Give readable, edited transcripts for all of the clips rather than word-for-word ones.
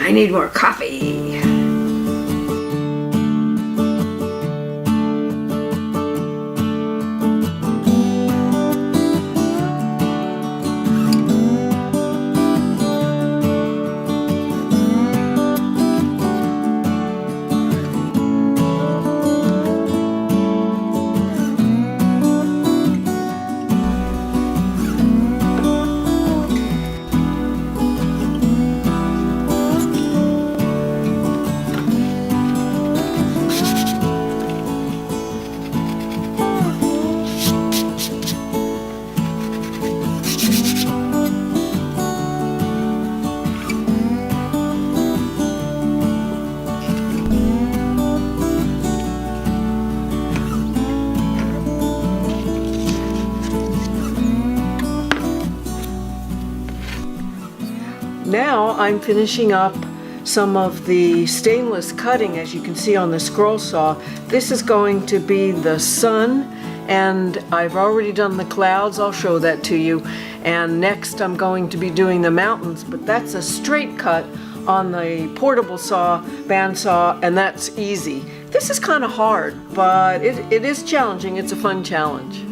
I need more coffee. Now I'm finishing up some of the stainless cutting, as you can see on the scroll saw. This is going to be the sun, and I've already done the clouds. I'll show that to you. And next I'm going to be doing the mountains, but that's a straight cut on the portable saw, bandsaw, and that's easy. This is kind of hard, but it is challenging. It's a fun challenge.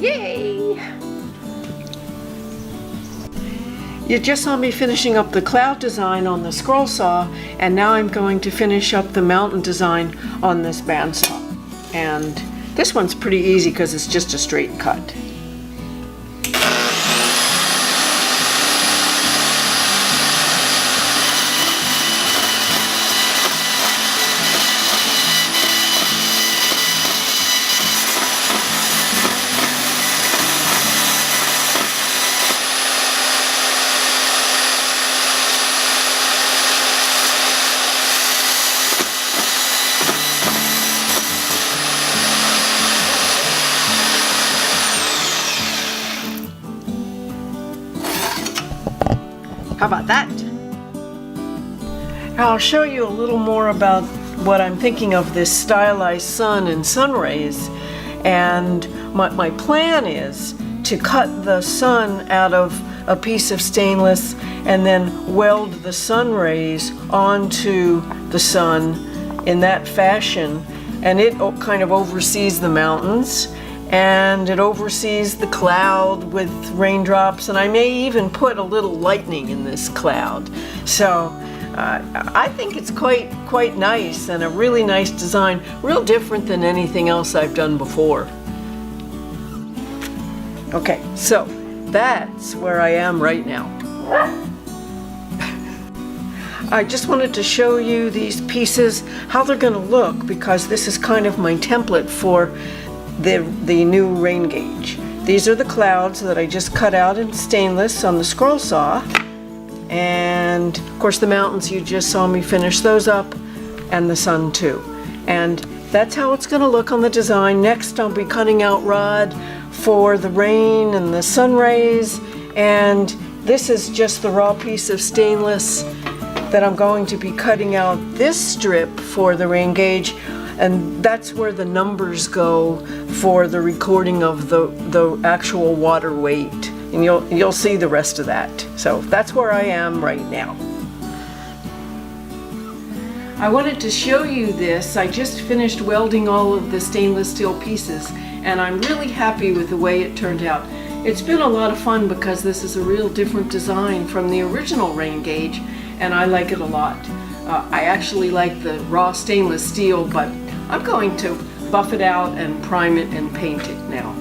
Yay! You just saw me finishing up the cloud design on the scroll saw, and now I'm going to finish up the mountain design on this bandsaw. And this one's pretty easy because it's just a straight cut. How about that? I'll show you a little more about what I'm thinking of this stylized sun and sun rays. And my plan is to cut the sun out of a piece of stainless and then weld the sun rays onto the sun in that fashion. And it kind of oversees the mountains, and it oversees the cloud with raindrops, and I may even put a little lightning in this cloud. So I think it's quite nice, and a really nice design, real different than anything else I've done before. Okay, so that's where I am right now. I just wanted to show you these pieces, how they're going to look, because this is kind of my template for the new rain gauge. These are the clouds that I just cut out in stainless on the scroll saw, and of course the mountains, you just saw me finish those up, and the sun too. And that's how it's going to look on the design. Next I'll be cutting out rod for the rain and the sun rays, and this is just the raw piece of stainless that I'm going to be cutting out this strip for the rain gauge. And that's where the numbers go for the recording of the actual water weight. And you'll see the rest of that. So that's where I am right now. I wanted to show you this. I just finished welding all of the stainless steel pieces, and I'm really happy with the way it turned out. It's been a lot of fun because this is a real different design from the original rain gauge, and I like it a lot. I actually like the raw stainless steel, but I'm going to buff it out and prime it and paint it now.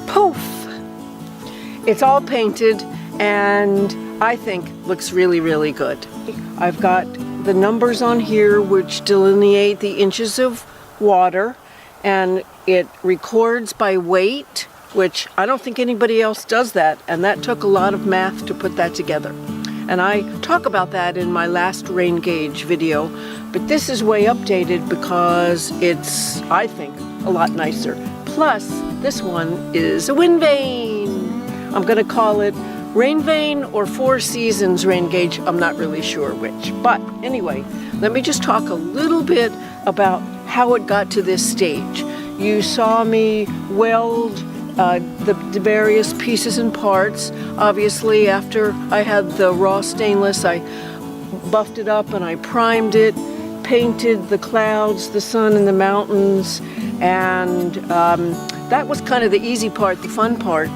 Poof! It's all painted, and I think looks really, really good. I've got the numbers on here which delineate the inches of water, and it records by weight, which I don't think anybody else does that, and that took a lot of math to put that together. And I talk about that in my last rain gauge video, but this is way updated because it's, I think, a lot nicer. Plus, this one is a wind vane. I'm gonna call it RainVane or Four Seasons rain gauge. I'm not really sure which. But anyway, let me just talk a little bit about how it got to this stage. You saw me weld the various pieces and parts. Obviously, after I had the raw stainless, I buffed it up and I primed it, painted the clouds, the sun, and the mountains, and that was kind of the easy part, the fun part.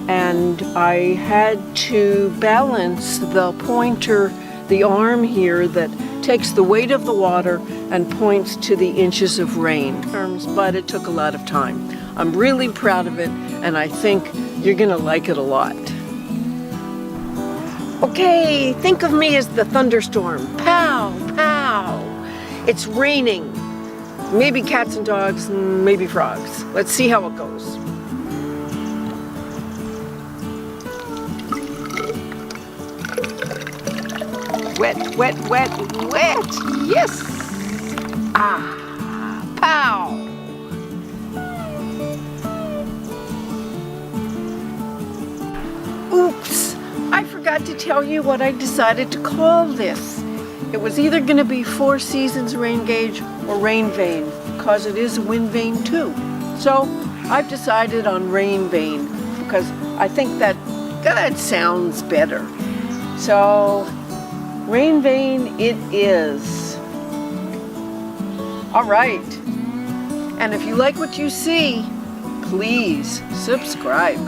And I had to balance the pointer, the arm here that takes the weight of the water and points to the inches of rain. But it took a lot of time. I'm really proud of it, and I think you're gonna like it a lot. Okay, think of me as the thunderstorm. Pow, pow. It's raining. Maybe cats and dogs, maybe frogs. Let's see how it goes. Wet, wet, wet, wet. Yes. Ah, pow. Oops, I forgot to tell you what I decided to call this. It was either going to be Four Seasons rain gauge or RainVane, because it is a wind vane too. So I've decided on RainVane because I think that sounds better. So RainVane it is. All right. And if you like what you see, please subscribe.